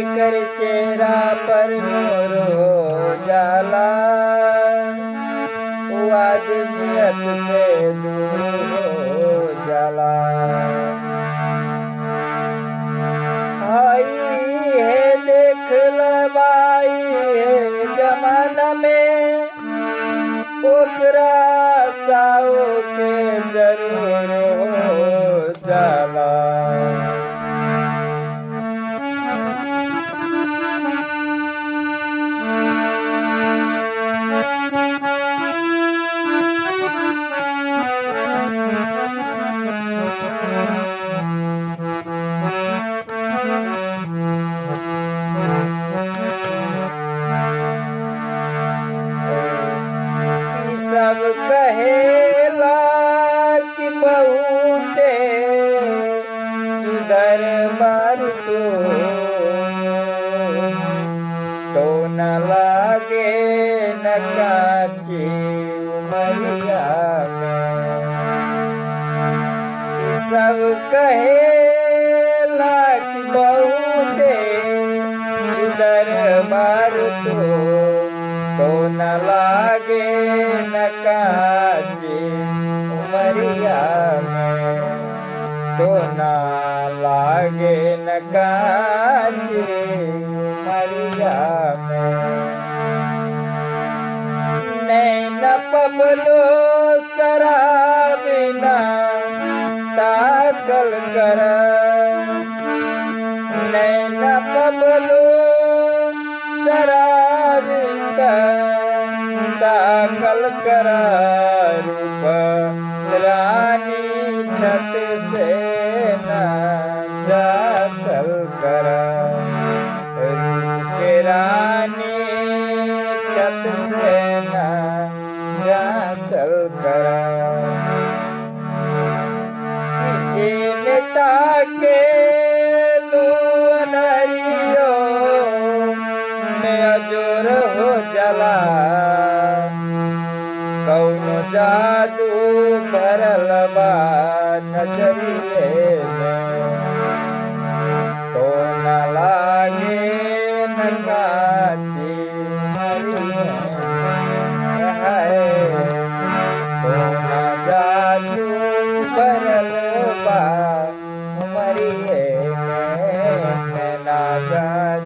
कर चेहरा पर नूर हो जाला, वो आदमियत से दूर हो जाला। आई है देख लबाई है जमाना में, ओकरा साओ के जरूर हो जाला। सब कहेला कि बहुते सुधर बार तो न लागे न काची उमरिया में। सब कहेला कि बहुते सुधर बार तो न लागे न काची उमरिया में, तो न लागे न काची उमरिया में। नैन पबलो शराबी ना ताकल कर, नैन पबलो शराबी ताकल कर। रूप रानी छत से न जाकल कर, रूप के रानी छत से न जाकल कर। नेता के लुनरियो में अजोर हो जाला, कौनो जादू भरल बा नजरिया